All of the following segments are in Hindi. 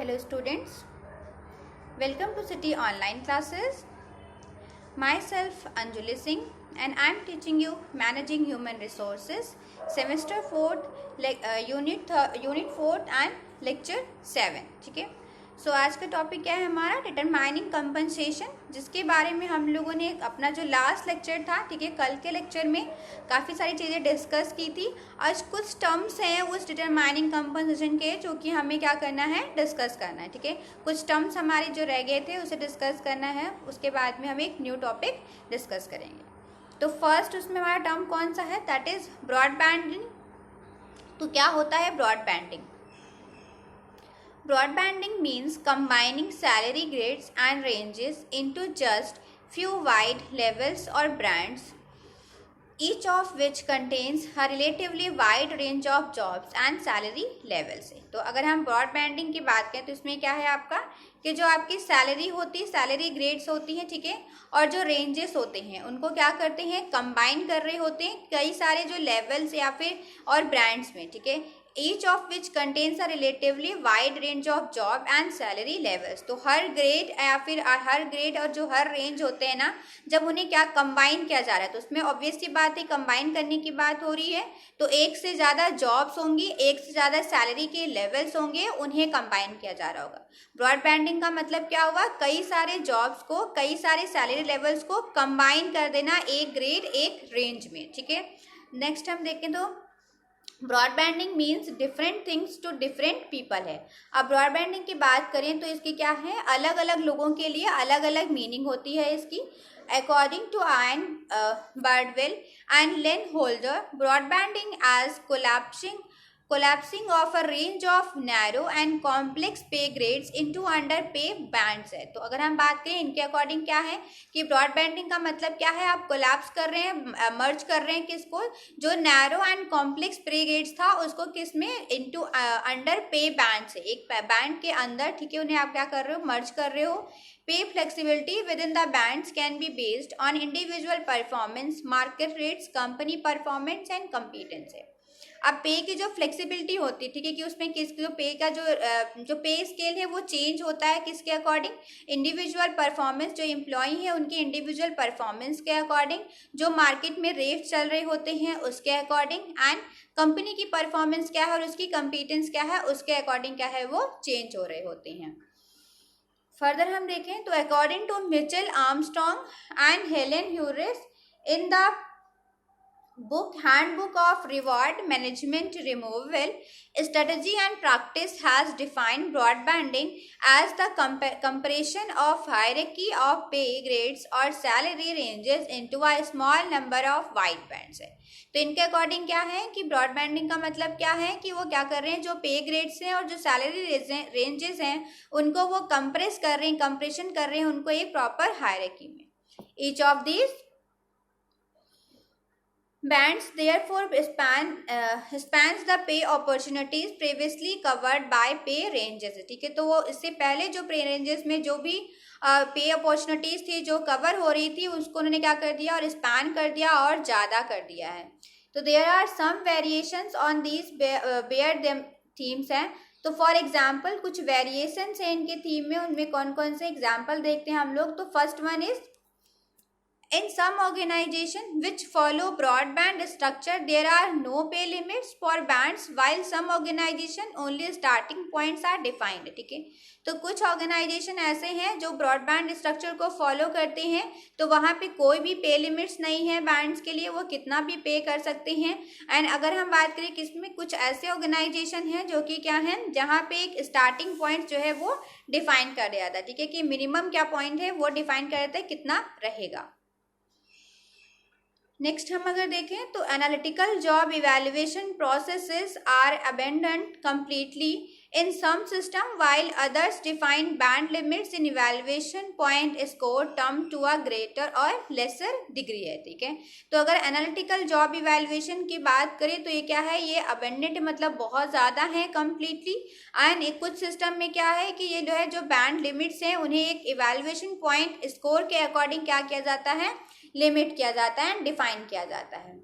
Hello students, welcome to City Online Classes. Myself Anjali Singh and I am teaching you Managing Human Resources Semester 4th Unit 4th and Lecture 7. ठीक है, सो आज का टॉपिक क्या है हमारा डिटरमाइनिंग कंपनसेशन, जिसके बारे में हम लोगों ने अपना जो लास्ट लेक्चर था, ठीक है, कल के लेक्चर में काफ़ी सारी चीज़ें डिस्कस की थी। आज कुछ टर्म्स हैं उस डिटरमाइनिंग कंपनसेशन के जो कि हमें क्या करना है, डिस्कस करना है। ठीक है, कुछ टर्म्स हमारे जो रह गए थे उसे डिस्कस करना है, उसके बाद में हम एक न्यू टॉपिक डिस्कस करेंगे। तो फर्स्ट उसमें हमारा टर्म कौन सा है, दैट इज ब्रॉडबैंडिंग। तो क्या होता है broadbanding? Broadbanding means combining salary grades and ranges into just few wide levels or bands, each of which contains a relatively wide range of jobs and salary levels. तो अगर हम ब्रॉडबैंडिंग की बात करें तो इसमें क्या है आपका कि जो आपकी सैलरी होती है, सैलरी ग्रेड्स होती हैं, ठीक है, और जो रेंजेस होते हैं उनको क्या करते हैं, कंबाइन कर रहे होते हैं कई सारे जो लेवल्स या फिर और ब्रांड्स में, ठीक है, each of which contains a relatively wide range of job and salary levels। तो हर ग्रेड या फिर हर ग्रेड और जो हर रेंज होते हैं ना, जब उन्हें क्या कंबाइन किया जा रहा है तो उसमें ऑब्वियस सी बात है कंबाइन करने की बात हो रही है, तो एक से ज़्यादा जॉब्स होंगी, एक से ज़्यादा सैलरी के लेवल्स होंगे, उन्हें कंबाइन किया जा रहा होगा। ब्रॉडबैंडिंग का मतलब क्या हुआ, कई सारे जॉब्स को, कई सारे सैलरी लेवल्स को कंबाइन कर देना एक ग्रेड एक रेंज में। ठीक है, नेक्स्ट हम देखें तो broadbanding means different things to different people है। अब ब्रॉडबैंडिंग की बात करें तो इसकी क्या है, अलग अलग लोगों के लिए अलग अलग मीनिंग होती है इसकी। According to Ion Birdwell and Lane Holder, broadbanding as collapsing of a range of narrow and complex pay grades into underpay bands है। तो अगर हम बात करें इनके अकॉर्डिंग क्या है कि ब्रॉडबैंडिंग का मतलब क्या है, आप कोलैप्स कर रहे हैं, मर्ज कर रहे हैं किसको, जो नैरो एंड कॉम्प्लेक्स पे ग्रेड्स था उसको किस में, इनटू अंडर पे बैंड से, एक बैंड के अंदर, ठीक है, उन्हें आप क्या कर रहे हो, मर्ज कर रहे हो। पे flexibility with in the bands can be based on individual performance, market rates, company performance and competence है। अब पे की जो फ्लेक्सिबिलिटी होती है, ठीक है, कि उसमें किस जो पे का जो पे स्केल है वो चेंज होता है किसके अकॉर्डिंग, इंडिविजुअल परफॉर्मेंस, जो एम्प्लॉई है उनके इंडिविजुअल परफॉर्मेंस के अकॉर्डिंग, जो मार्केट में रेट चल रहे होते हैं उसके अकॉर्डिंग, एंड कंपनी की परफॉर्मेंस क्या है और उसकी कम्पिटेंस क्या है उसके अकॉर्डिंग क्या है, वो चेंज हो रहे होते हैं। फर्दर हम देखें तो according to Michael Armstrong and Helen Hurris in the book Handbook of Reward Management Removal Strategy and Practice has defined broadbanding as the compression of hierarchy of pay grades or salary ranges into a small number of wide bands है। तो इनके अकॉर्डिंग क्या है कि ब्रॉडबैंडिंग का मतलब क्या है कि वो क्या कर रहे हैं, जो पे ग्रेड्स हैं और जो सैलरी रेंजेस हैं उनको वो कंप्रेस कर रहे हैं, कंप्रेशन कर रहे हैं उनको एक प्रॉपर हायरार्की में। Each of these bands therefore spans the pay opportunities previously covered by pay ranges। ठीक है, तो वो इससे पहले जो पे रेंजेस में जो भी पे अपॉर्चुनिटीज थी जो कवर हो रही थी उसको उन्होंने क्या कर दिया और स्पैन कर दिया और ज़्यादा कर दिया है। तो there are some variations on these bare them themes हैं। तो फॉर एग्जाम्पल कुछ वेरिएशंस हैं इनके थीम में, उनमें कौन कौन से एग्जाम्पल देखते हैं हम लोग। तो first one is in some organization which follow broadband structure there are no pay limits for bands while some organization only starting points are defined। ठीक है, तो कुछ ऑर्गेनाइजेशन ऐसे हैं जो ब्रॉडबैंड स्ट्रक्चर को फॉलो करते हैं, तो वहाँ पे कोई भी पे लिमिट्स नहीं है बैंड्स के लिए, वो कितना भी पे कर सकते हैं। एंड अगर हम बात करें किसमें, कुछ ऐसे ऑर्गेनाइजेशन हैं जो कि क्या है, जहाँ पे एक स्टार्टिंग पॉइंट जो है वो डिफाइन कर दिया था, ठीक है, कि मिनिमम क्या पॉइंट है वो डिफाइन कर देता है कितना रहेगा। नेक्स्ट हम अगर देखें तो analytical job evaluation processes are abandoned completely in some system while others define band limits in evaluation point score term to a greater और लेसर डिग्री है। ठीक है, तो अगर एनालिटिकल जॉब इवैल्यूएशन की बात करें तो ये क्या है, ये अबेंडेंट मतलब बहुत ज़्यादा है कंप्लीटली। एंड एक कुछ सिस्टम में क्या है कि ये जो है जो बैंड लिमिट्स हैं उन्हें एक इवैल्यूएशन पॉइंट स्कोर के अकॉर्डिंग क्या किया जाता है, लिमिट किया जाता है एंड डिफाइन किया जाता है।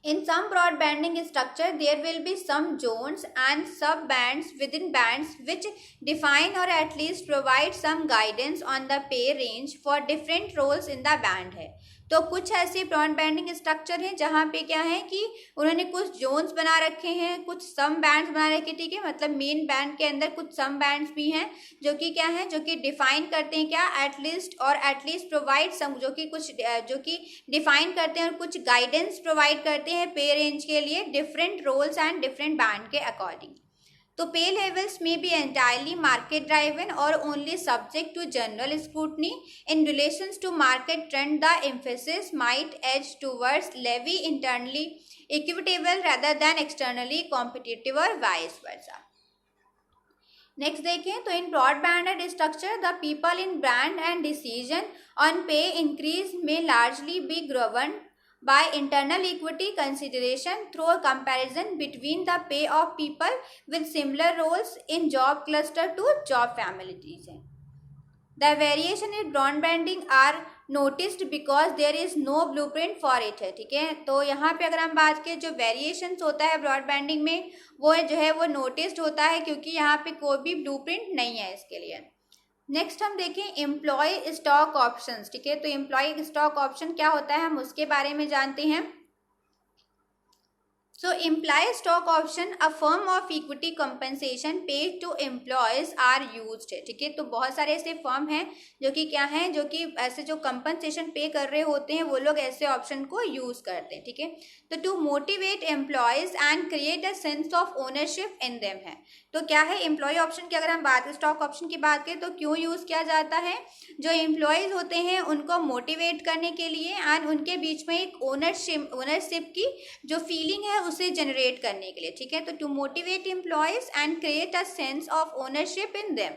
In some broad banding structure, there will be some zones and sub-bands within bands which define or at least provide some guidance on the pay range for different roles in the band है. तो कुछ ऐसे ब्रॉड बैंडिंग स्ट्रक्चर हैं जहाँ पे क्या है कि उन्होंने कुछ जोन्स बना रखे हैं, कुछ सम बैंड्स बना रखे, ठीक है, मतलब मेन बैंड के अंदर कुछ सम बैंड्स भी हैं जो कि क्या है, जो कि डिफाइन करते हैं क्या, एटलीस्ट प्रोवाइड सम, जो कि डिफाइन करते हैं और कुछ गाइडेंस प्रोवाइड करते हैं पे रेंज के लिए different roles and different band के अकॉर्डिंग. तो पे लेवल्स में बी एंटायरली मार्केट ड्राइवन और only subject to general scrutiny. In relations to market trend the emphasis might edge towards levy internally equitable rather than externally competitive और vice versa. नेक्स्ट देखें तो in broad banded structure the people in brand and decision on pay increase में largely be governed by internal equity consideration through a comparison between the pay of people with similar roles in job cluster to job families. The variation in broad banding are noticed because there is no blueprint for it है, ठीक है. तो यहाँ पे अगर हम बात करें जो वेरिएशंस होता है ब्रॉड बैंडिंग में वो जो है वो नोटिस्ड होता है क्योंकि यहाँ पे कोई भी ब्लूप्रिंट नहीं है इसके लिए. नेक्स्ट हम देखें एम्प्लॉय स्टॉक ऑप्शंस, ठीक है. तो एम्प्लॉय स्टॉक ऑप्शन क्या होता है हम उसके बारे में जानते हैं. So employee stock option, a form of equity compensation paid to employees are used है, ठीक है. तो बहुत सारे ऐसे फर्म हैं जो कि क्या हैं, जो कि ऐसे जो कंपनसेशन पे कर रहे होते हैं वो लोग ऐसे ऑप्शन को यूज करते हैं, ठीक है. तो to motivate employees and create a sense of ownership in them है. तो क्या है एम्प्लॉय ऑप्शन की अगर हम बात स्टॉक ऑप्शन की बात करें तो क्यों यूज किया जाता है, जो एम्प्लॉयज होते हैं उनको मोटिवेट करने के लिए एंड उनके बीच में एक ओनरशिप की जो फीलिंग है उसे जनरेट करने के लिए, ठीक है. तो to motivate employees and create a sense of ownership in them.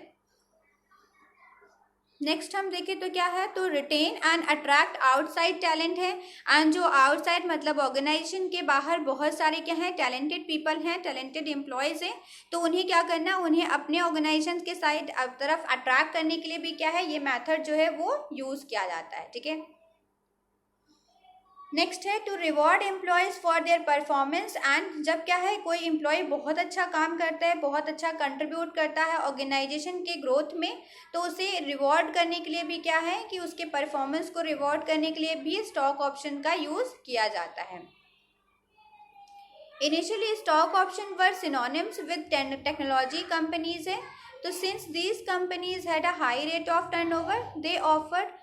Next हम देखें तो क्या है, तो retain and attract outside talent है. एंड जो आउटसाइड मतलब ऑर्गेनाइजेशन के बाहर बहुत सारे क्या हैं टैलेंटेड पीपल हैं, टैलेंटेड एम्प्लॉयज हैं, तो उन्हें क्या करना, उन्हें अपने ऑर्गेनाइजेशन के साइड तरफ अट्रैक्ट करने के लिए भी क्या है ये मेथड जो है वो यूज किया जाता है, ठीक है. नेक्स्ट है to reward employees for their performance. And जब क्या है कोई एम्प्लॉय बहुत अच्छा काम करता है, बहुत अच्छा कंट्रीब्यूट करता है ऑर्गेनाइजेशन के ग्रोथ में, तो उसे रिवॉर्ड करने के लिए भी क्या है कि उसके परफॉर्मेंस को रिवॉर्ड करने के लिए भी स्टॉक ऑप्शन का यूज किया जाता है. Initially stock option were synonyms with technology companies है. तो since these companies had a high rate of turnover they offered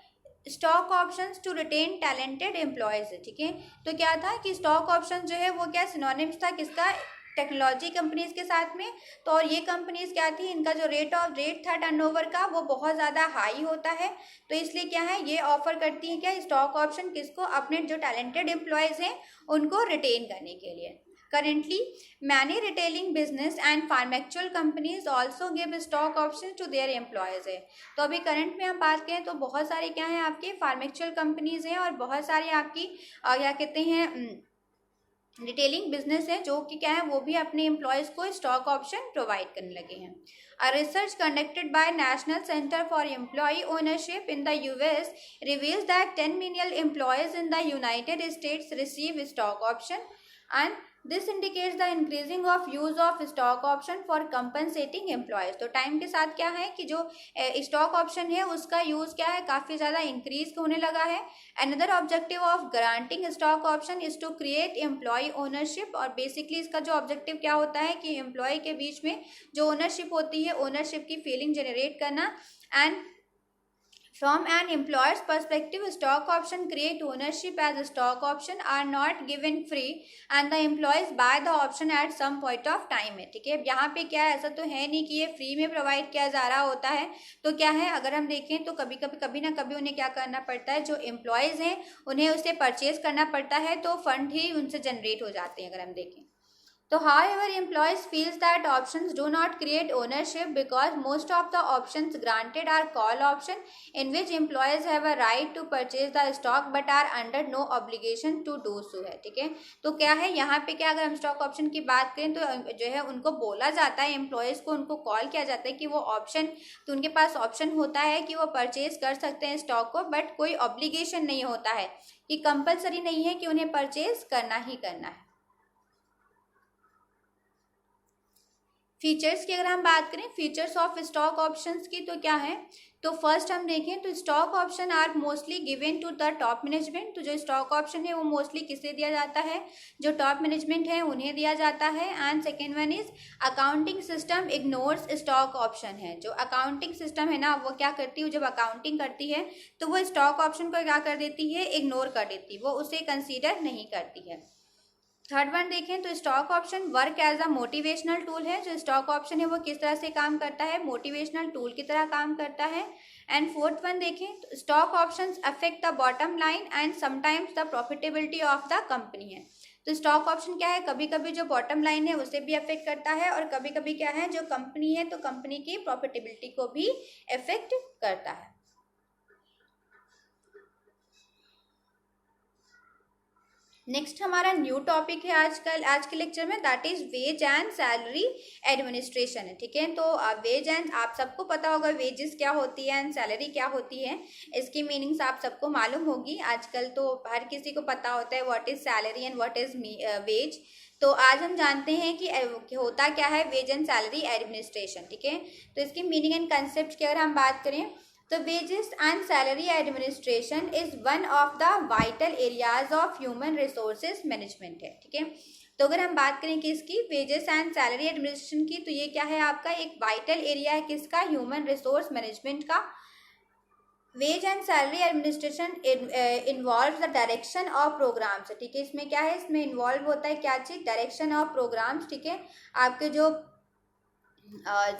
stock options to retain talented employees, ठीक है. तो क्या था कि स्टॉक ऑप्शन जो है वो क्या सिनोनिम्स था किसका, टेक्नोलॉजी कंपनीज के साथ में. तो और ये कंपनीज क्या थी, इनका जो रेट था टर्नओवर का वो बहुत ज़्यादा हाई होता है, तो इसलिए क्या है ये ऑफर करती है क्या स्टॉक ऑप्शन किसको, अपने जो टैलेंटेड एम्प्लॉयज हैं उनको रिटेन करने के लिए. Currently, many retailing business and pharmaceutical companies also give stock options to their employees है. तो अभी करंट में हम बात करें तो बहुत सारे क्या हैं आपके फार्मेक्चुअल कंपनीज हैं और बहुत सारे आपकी क्या कहते हैं रिटेलिंग बिजनेस है जो कि क्या है वो भी अपने एम्प्लॉयज़ को स्टॉक ऑप्शन प्रोवाइड करने लगे हैं. A research conducted by National Center for Employee Ownership in the US reveals that 10 million employees in the United States receive stock option and this indicates the increasing of use of stock option for compensating employees. तो टाइम के साथ क्या है कि जो स्टॉक ऑप्शन है उसका यूज़ क्या है काफ़ी ज़्यादा इंक्रीज होने लगा है. Another objective of granting stock option is to create employee ownership. और बेसिकली इसका जो ऑब्जेक्टिव क्या होता है कि एम्प्लॉय के बीच में जो ओनरशिप होती है ओनरशिप की फीलिंग जनरेट करना. And from an employer's perspective, stock option create ownership as stock option are not given free and the employees buy the option at some point of time है, ठीक है. यहाँ पे क्या है ऐसा तो है नहीं कि ये फ्री में प्रोवाइड किया जा रहा होता है. तो क्या है अगर हम देखें तो कभी ना कभी उन्हें क्या करना पड़ता है, जो एम्प्लॉयज़ हैं उन्हें उसे परचेज करना पड़ता है, तो फंड ही उनसे जनरेट हो जाते हैं अगर हम देखें तो. however, employees feels that options do not create ownership because most of the options granted are call option in which employees have a right to purchase the stock but are under no obligation to do so है, ठीक है. तो क्या है यहाँ पे क्या अगर हम स्टॉक ऑप्शन की बात करें तो जो है उनको बोला जाता है एम्प्लॉयज़ को, उनको कॉल किया जाता है कि वो ऑप्शन, तो उनके पास ऑप्शन होता है कि वो परचेज कर सकते हैं स्टॉक को, बट कोई ऑब्लिगेशन नहीं होता है कि कंपलसरी नहीं है कि उन्हें परचेज करना ही करना है। फीचर्स की अगर हम बात करें, फीचर्स ऑफ स्टॉक ऑप्शंस की, तो क्या है, तो फर्स्ट हम देखें तो stock option are mostly given to the top management. तो जो स्टॉक ऑप्शन है वो मोस्टली किसे दिया जाता है, जो टॉप मैनेजमेंट है उन्हें दिया जाता है। And second one is accounting system ignores stock option है। जो अकाउंटिंग सिस्टम है ना, वो क्या करती है, जब अकाउंटिंग करती है तो वो स्टॉक ऑप्शन को क्या कर देती है, इग्नोर कर देती है, वो उसे कंसीडर नहीं करती है। थर्ड वन देखें तो stock option work as a motivational tool है। जो स्टॉक ऑप्शन है वो किस तरह से काम करता है, मोटिवेशनल टूल की तरह काम करता है। एंड फोर्थ वन देखें तो stock options affect the bottom line and sometimes the profitability of the company है। तो स्टॉक ऑप्शन क्या है, कभी कभी जो बॉटम लाइन है उसे भी अफेक्ट करता है, और कभी कभी क्या है, जो कंपनी है तो कंपनी की प्रॉफिटेबिलिटी को भी अफेक्ट करता है। नेक्स्ट हमारा न्यू टॉपिक है आज के लेक्चर में, that is wage and salary administration है। ठीक है, तो वेज एंड, आप सबको पता होगा वेजेस क्या होती है एंड सैलरी क्या होती है, इसकी मीनिंग्स आप सबको मालूम होगी। आजकल तो हर किसी को पता होता है what is salary and what is wage. तो आज हम जानते हैं कि होता क्या है वेज एंड सैलरी एडमिनिस्ट्रेशन। ठीक है, तो इसकी मीनिंग एंड कंसेप्ट की अगर हम बात करें तो wages and salary administration is one of the vital areas of human resources management है। ठीक है, तो अगर हम बात करें कि इसकी वेजेस एंड सैलरी एडमिनिस्ट्रेशन की, तो ये क्या है, आपका एक वाइटल एरिया है किसका, ह्यूमन रिसोर्स मैनेजमेंट का। Wage and salary administration involve the direction of programs. ठीक है, इसमें क्या है, इसमें इन्वॉल्व होता है क्या चीज, डायरेक्शन ऑफ प्रोग्राम्स। ठीक है, आपके जो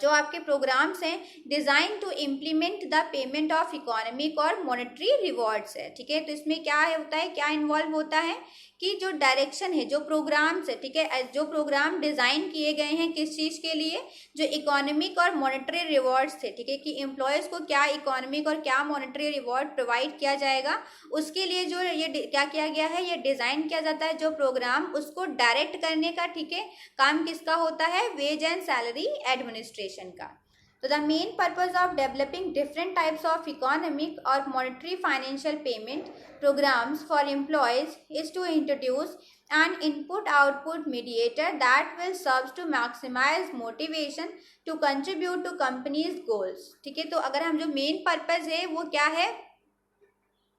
आपके प्रोग्राम्स हैं design to implement the payment of economic और मॉनेटरी रिवॉर्ड्स है। ठीक है, तो इसमें क्या है होता है, क्या इन्वॉल्व होता है कि जो डायरेक्शन है, जो प्रोग्राम्स है, ठीक है, जो प्रोग्राम डिजाइन किए गए हैं किस चीज के लिए, जो इकोनॉमिक और मॉनेटरी रिवॉर्ड्स थे। ठीक है, कि एम्प्लॉयज को क्या इकोनॉमिक और क्या मॉनेटरी रिवॉर्ड प्रोवाइड किया जाएगा, उसके लिए जो ये क्या किया गया है, ये डिजाइन किया जाता है जो प्रोग्राम, उसको डायरेक्ट करने का, ठीक है, काम किसका होता है, वेज एंड सैलरी एडमिनिस्ट्रेशन का। तो the main purpose of developing different types of economic और monetary financial payment programs for employees is to introduce an input-output mediator that will serve to maximize motivation to contribute to company's goals। ठीक है, तो अगर हम जो मेन पर्पज है वो क्या है,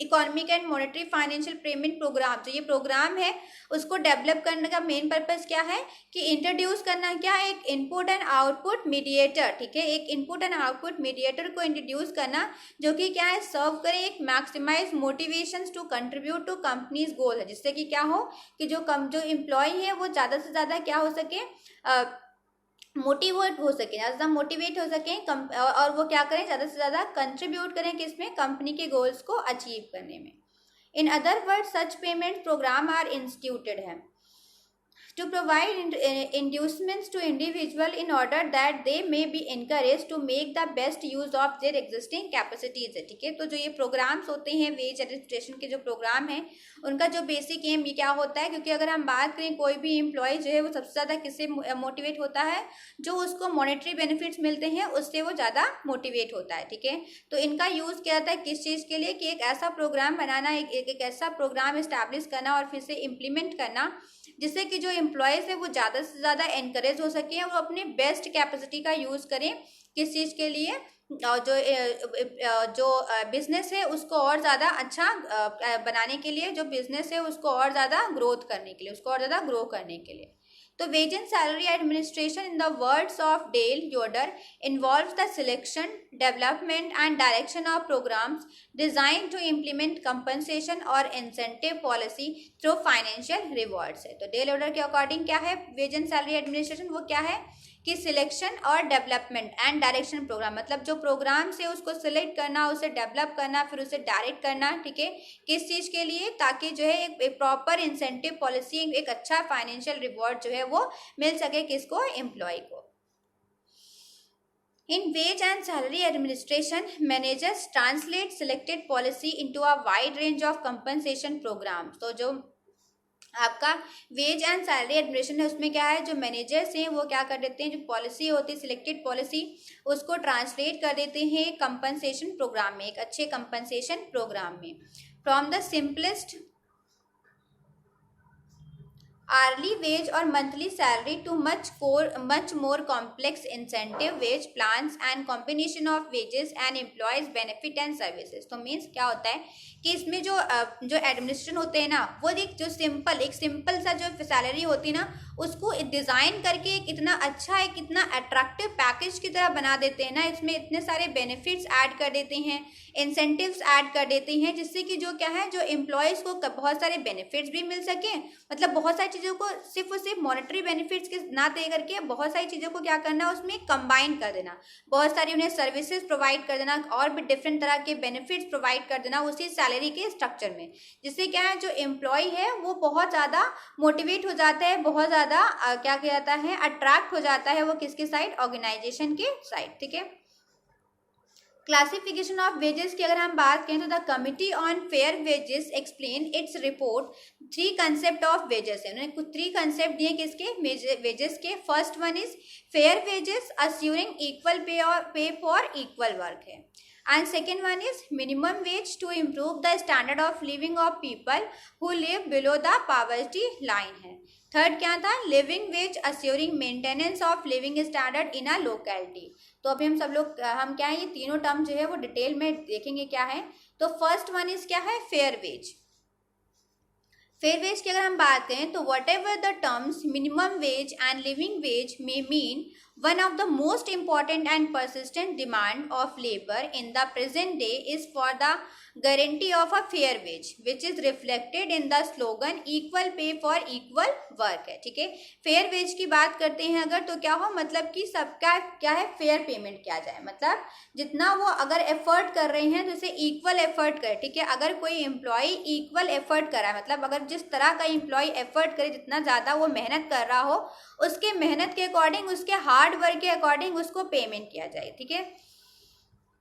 economic and monetary financial payment program, जो ये प्रोग्राम है उसको डेवलप करने का मेन पर्पस क्या है कि इंट्रोड्यूस करना क्या है, एक इनपुट एंड आउटपुट मीडिएटर। ठीक है, एक इनपुट एंड आउटपुट मीडिएटर को इंट्रोड्यूस करना जो कि क्या है, सर्व करे एक maximize motivations to contribute to companies goal है, जिससे कि क्या हो कि जो एम्प्लॉय है वो ज़्यादा से ज़्यादा क्या हो सके, मोटिवेट हो सके, ज़्यादा मोटिवेट हो सके, और वो क्या करें, ज़्यादा से ज़्यादा कंट्रीब्यूट करें किसमें, कंपनी के गोल्स को अचीव करने में। In other word such payment program are instituted है to provide inducements to individual in order that they may be encouraged to make the best use of their existing capacities है। ठीक है, तो जो ये प्रोग्राम्स होते हैं वेज एडमिनिस्ट्रेशन के जो प्रोग्राम हैं उनका जो बेसिक एम ये क्या होता है, क्योंकि अगर हम बात करें कोई भी एम्प्लॉय जो है वो सबसे ज़्यादा किससे मोटिवेट होता है, जो उसको मॉनेटरी बेनिफिट्स मिलते हैं उससे वो ज़्यादा मोटिवेट होता है। ठीक है, तो इनका यूज़ किया जाता है किस चीज़ के लिए कि एक ऐसा प्रोग्राम बनाना, एक ऐसा प्रोग्राम इस्टेब्लिश करना और फिर से इम्प्लीमेंट करना जिससे कि जो एम्प्लॉयज़ है वो ज़्यादा से ज़्यादा एनकरेज हो सके और वो अपने बेस्ट कैपेसिटी का यूज़ करें किस चीज़ के लिए, जो बिजनेस है उसको और ज़्यादा अच्छा बनाने के लिए, जो बिजनेस है उसको और ज़्यादा ग्रोथ करने के लिए, उसको और ज़्यादा ग्रो करने के लिए। तो wage and salary administration in the words of Dale Yoder involves the selection, development and direction of programs design to implement compensation और incentive policy through financial rewards है। तो डेल योडर के अकॉर्डिंग क्या है वेज एंड सैलरी एडमिनिस्ट्रेशन, वो क्या है कि सिलेक्शन और डेवलपमेंट एंड डायरेक्शन प्रोग्राम, मतलब जो प्रोग्राम से उसको सिलेक्ट करना, उसे डेवलप करना, फिर उसे डायरेक्ट करना। ठीक है, किस चीज़ के लिए, ताकि जो है एक प्रॉपर इंसेंटिव पॉलिसी, एक अच्छा फाइनेंशियल रिवॉर्ड जो है वो मिल सके किसको, एम्प्लॉय को। In wage and salary administration, managers translate selected policy into a wide range of compensation programs। तो जो आपका वेज एंड सैलरी एडमिनिस्ट्रेशन है उसमें क्या है, जो मैनेजर्स हैं वो क्या कर देते हैं, जो पॉलिसी होती है सिलेक्टेड पॉलिसी उसको ट्रांसलेट कर देते हैं कंपनसेशन प्रोग्राम में, एक अच्छे कंपनसेशन प्रोग्राम में। From the simplest hourly wage or monthly salary to much more complex incentive wage plans and combination of wages and employees benefit and services। तो मीन्स क्या होता है कि इसमें जो एडमिनिस्ट्रेशन होते हैं ना, वो एक सिंपल सा जो सैलरी होती है ना, उसको डिज़ाइन करके एक इतना अच्छा, एक इतना अट्रैक्टिव पैकेज की तरह बना देते हैं ना, इसमें इतने सारे बेनिफिट्स ऐड कर देते हैं, इंसेंटिव्स ऐड कर देते हैं, जिससे कि जो क्या है, जो एम्प्लॉयज़ को बहुत सारे बेनिफिट्स भी मिल सकें। मतलब बहुत सारी चीज़ों को सिर्फ और सिर्फ मॉनेटरी बेनिफिट्स के ना दे करके बहुत सारी चीज़ों को क्या करना, उसमें कंबाइन कर देना, बहुत सारी उन्हें सर्विसेज प्रोवाइड कर देना और भी डिफरेंट तरह के बेनिफिट्स प्रोवाइड कर देना उसी सैलरी के स्ट्रक्चर में, जिससे क्या है, जो एम्प्लॉय है वो बहुत ज़्यादा मोटिवेट हो जाता है, बहुत ज़्यादा क्या किया जाता है, अट्रैक्ट हो जाता है वो किसके साइड, ऑर्गेनाइजेशन के साइड। ठीक है। क्लासिफिकेशन ऑफ वेजेस की अगर हम बात करें तो the committee on fair wages explain its report 3 concept of wages है। उन्होंने कुछ 3 कंसेप्ट दिए किसके, वेजेस के। First one is fair wages assuring equal pay for equal work है, and second one is minimum wage to improve the standard of living of people who live below the poverty line है। थर्ड क्या था, living wage assuring maintenance of living standard in a locality. तो अभी हम क्या है, ये तीनों टर्म जो है वो डिटेल में देखेंगे क्या है। तो फर्स्ट वन इज क्या है, फेयर वेज। फेयर वेज की अगर हम बात करें तो what ever the terms minimum wage and living veg may mean one of the most important and persistent demand of labor in the present day is for the guarantee of a fair wage which is reflected in the slogan equal pay for equal work है। ठीक है। फेयर वेज की बात करते हैं अगर, तो क्या हो, मतलब कि सबका क्या है, फेयर पेमेंट किया जाए, मतलब जितना वो अगर एफर्ट कर रहे हैं तो उसे इक्वल एफर्ट करे। ठीक है। अगर कोई एम्प्लॉय इक्वल एफर्ट कर रहा है, मतलब अगर जिस तरह का एम्प्लॉय एफर्ट करे, जितना ज़्यादा वो मेहनत कर रहा हो, उसके मेहनत के अकॉर्डिंग, उसके हार्ड वर्क के अकॉर्डिंग उसको पेमेंट किया जाए। ठीक है।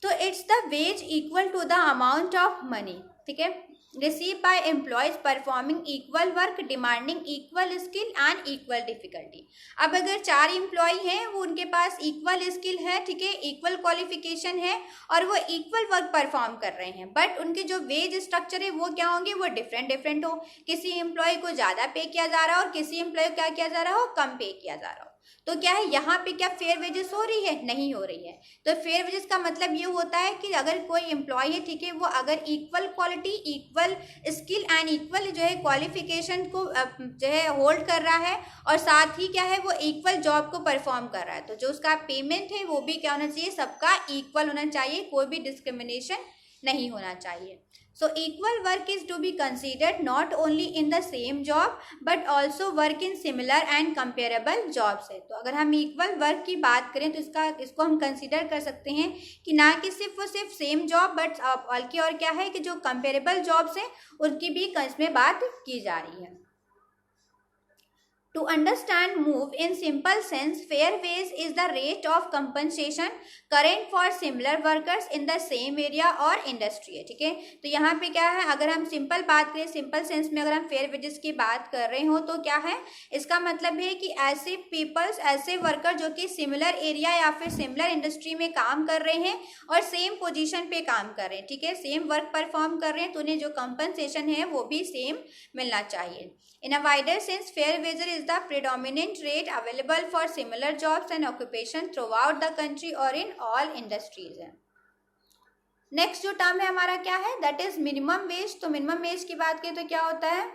तो it's the wage equal to the amount of money, ठीक है, receive by employees performing equal work demanding equal skill and equal difficulty. अब अगर 4 एम्प्लॉय हैं, वो उनके पास इक्वल स्किल है, ठीक है, इक्वल क्वालिफिकेशन है और वो इक्वल वर्क परफॉर्म कर रहे हैं, बट उनके जो वेज स्ट्रक्चर है वो क्या होंगे, वो डिफरेंट हो। किसी एम्प्लॉय को ज़्यादा पे किया जा रहा हो और किसी एम्प्लॉय को क्या किया जा रहा हो, कम पे किया जा रहा हो। तो क्या है, यहाँ पे क्या फेयर वेजेस हो रही है, नहीं हो रही है। तो फेयर वेजेस का मतलब ये होता है कि अगर कोई एम्प्लॉय है, ठीक है, वो अगर equal quality, equal skill and equal जो है क्वालिफिकेशन को जो है होल्ड कर रहा है और साथ ही क्या है, वो इक्वल जॉब को परफॉर्म कर रहा है, तो जो उसका पेमेंट है वो भी क्या होना चाहिए, सबका इक्वल होना चाहिए, कोई भी डिस्क्रिमिनेशन नहीं होना चाहिए। So equal work is to be considered not only in the same job but also work in similar and comparable jobs है। तो अगर हम इक्वल वर्क की बात करें तो इसको हम कंसीडर कर सकते हैं कि ना कि सिर्फ और सिर्फ सेम जॉब, बट बल्कि और क्या है कि जो कंपेरेबल जॉब्स हैं उनकी भी इसमें बात की जा रही है। To understand move in simple sense, fair wage is the rate of compensation current for similar workers in the same area or industry है। ठीक है। तो यहाँ पे क्या है, अगर हम सिंपल बात करें, सिंपल सेंस में अगर हम फेयर वेजेस की बात कर रहे हो तो क्या है, इसका मतलब है कि ऐसे पीपल्स, ऐसे वर्कर जो कि सिमिलर एरिया या फिर सिमिलर इंडस्ट्री में काम कर रहे हैं और सेम पोजीशन पे काम कर रहे हैं, ठीक है, सेम वर्क परफॉर्म कर रहे हैं, तो उन्हें जो कंपनसेशन है वो भी सेम मिलना चाहिए। In a wider sense, fair wage is the predominant rate available for similar jobs and occupation throughout the country or in all industries है। नेक्स्ट जो टर्म है हमारा क्या है, दैट इज मिनिमम वेज। तो मिनिमम वेज की बात करें तो क्या होता है,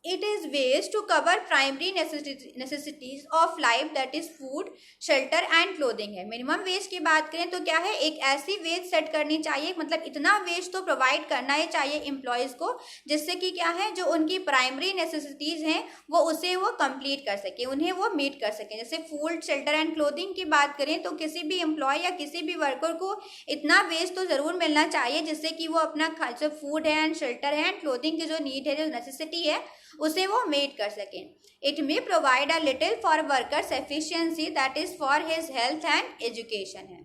it is ways to cover primary necessities of life, that is food, shelter and clothing है। मिनिमम वेज की बात करें तो क्या है, एक ऐसी वेज सेट करनी चाहिए, मतलब इतना वेज तो प्रोवाइड करना ही चाहिए एम्प्लॉयज़ को, जिससे कि क्या है, जो उनकी प्राइमरी नेसेसिटीज़ हैं वो उसे वो कंप्लीट कर सके, उन्हें वो मीट कर सकें। जैसे फूड, शेल्टर एंड क्लोथिंग की बात करें तो किसी भी एम्प्लॉय या किसी भी वर्कर को इतना वेज तो ज़रूर मिलना चाहिए जिससे कि वो अपना जो फूड है एंड शेल्टर है एंड क्लोथिंग की जो नीड है, जो नेसेसिटी है, उसे वो मेट कर सकें। It may provide a little for workers efficiency, that is for his health and education है।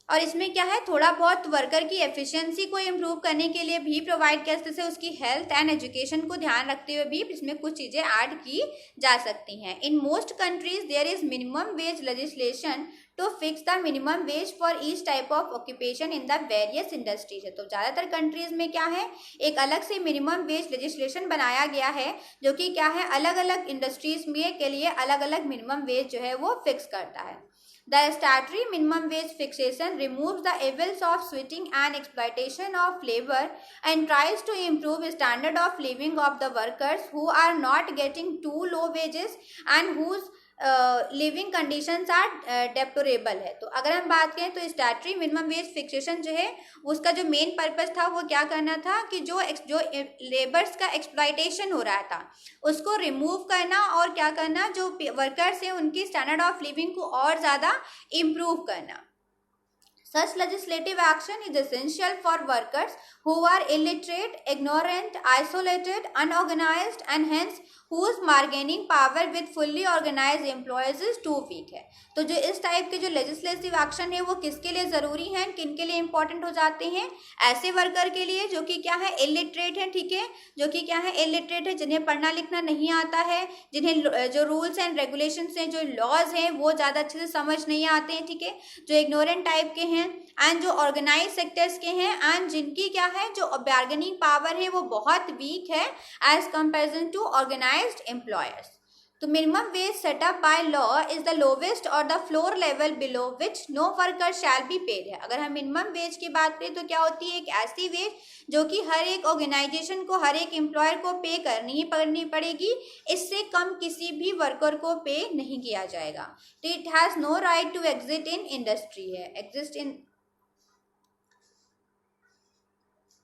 और इसमें क्या है, थोड़ा बहुत वर्कर की एफिशिएंसी को इम्प्रूव करने के लिए भी प्रोवाइड किया, जैसे उसकी हेल्थ एंड एजुकेशन को ध्यान रखते हुए भी इसमें कुछ चीज़ें ऐड की जा सकती हैं। In most countries there is minimum wage legislation to fix the minimum wage for each type of occupation in the various industries है। तो ज़्यादातर कंट्रीज में क्या है, एक अलग से मिनिमम वेज लेजिस्लेशन बनाया गया है जो कि क्या है, अलग अलग इंडस्ट्रीज में के लिए अलग अलग मिनिमम वेज जो है वो फिक्स करता है। The statutory minimum wage fixation removes the evils of switching and exploitation of labor and tries to improve standard of living of the workers who are not getting too low wages and whose living conditions are deplorable है। तो अगर हम बात करें तो स्टैट्यूटरी मिनिमम वेज फिक्सेशन जो है उसका जो मेन पर्पस था वो क्या करना था कि जो लेबर्स का एक्सप्लॉयटेशन हो रहा था उसको रिमूव करना और क्या करना, जो वर्कर्स हैं उनकी स्टैंडर्ड ऑफ लिविंग को और ज़्यादा इम्प्रूव करना। Such legislative action is essential for workers who are illiterate, ignorant, isolated, unorganized and hence whose bargaining power with fully organized employees is too weak है। तो जो इस टाइप के जो लेजिस्लेटिव एक्शन है वो किसके लिए ज़रूरी हैं, किन के लिए इंपॉर्टेंट हो जाते हैं, ऐसे वर्कर के लिए जो कि क्या है, इलिटरेट है, ठीक है, जो कि क्या है, इलिटरेट है, जिन्हें पढ़ना लिखना नहीं आता है, जिन्हें जो रूल्स एंड रेगुलेशंस हैं, जो लॉज हैं वो ज़्यादा अच्छे से समझ नहीं आते हैं, ठीक है, जो इग्नोरेंट टाइप के हैं एंड जो ऑर्गेनाइज सेक्टर्स के हैं एंड जिनकी क्या है, जो बार्गेनिंग पावर है वो बहुत वीक है as comparison to organised employers. तो minimum wage setup by law is the lowest और the floor level below which no worker shall be paid है। अगर हम मिनिमम वेज की बात करें तो क्या होती है, एक ऐसी वेज जो कि हर एक ऑर्गेनाइजेशन को, हर एक एम्प्लॉयर को पे करनी पड़ेगी, इससे कम किसी भी वर्कर को पे नहीं किया जाएगा। तो it has no right to exit in industry है, एग्जिस्ट इन।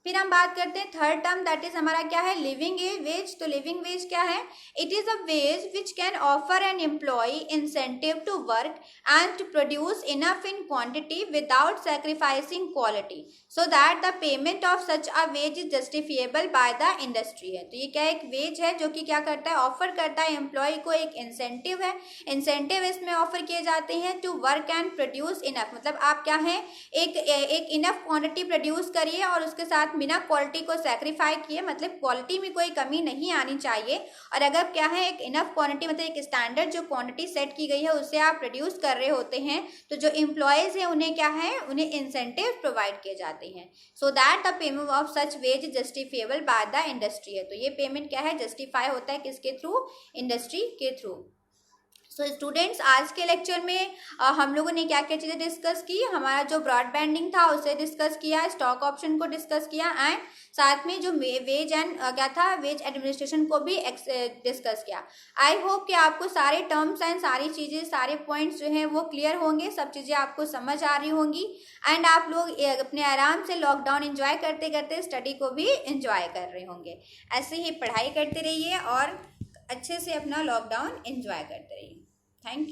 फिर हम बात करते हैं थर्ड टर्म, दैट इज हमारा क्या है, लिविंग वेज। तो लिविंग वेज क्या है, it is a wage which can offer an employee incentive to work and to produce enough in quantity without sacrificing quality so that the payment of such a wage is justifiable by the industry है। तो ये क्या एक वेज है जो कि क्या करता है, ऑफर करता है एम्प्लॉय को, एक इंसेंटिव है, इंसेंटिव इसमें ऑफर किए जाते हैं to work and produce enough, मतलब आप क्या है, एक इनफ क्वांटिटी प्रोड्यूस करिए और उसके साथ बिना क्वालिटी को सैक्रिफाई किए, मतलब क्वालिटी में कोई कमी नहीं आनी चाहिए। और अगर क्या है, एक इनफ क्वांटिटी मतलब एक स्टैंडर्ड जो क्वांटिटी सेट की गई है उससे आप प्रोड्यूस कर रहे होते हैं, तो जो एम्प्लॉयज हैं उन्हें क्या है, उन्हें इंसेंटिव प्रोवाइड किए जाते हैं so that the payment of such wage justifiable by the industry है। तो ये पेमेंट क्या है, जस्टिफाई होता है किसके थ्रू, इंडस्ट्री के थ्रू। सो स्टूडेंट्स, आज के लेक्चर में हम लोगों ने क्या क्या चीज़ें डिस्कस की, हमारा जो ब्रॉडबैंडिंग था उसे डिस्कस किया, स्टॉक ऑप्शन को डिस्कस किया एंड साथ में जो वेज एंड क्या था, वेज एडमिनिस्ट्रेशन को भी डिस्कस किया। आई होप कि आपको सारे टर्म्स एंड सारी चीज़ें, सारे पॉइंट्स जो हैं वो क्लियर होंगे, सब चीज़ें आपको समझ आ रही होंगी एंड आप लोग अपने आराम से लॉकडाउन एंजॉय करते करते स्टडी को भी एंजॉय कर रहे होंगे। ऐसे ही पढ़ाई करते रहिए और अच्छे से अपना लॉकडाउन एंजॉय करते रहिए। Thank you.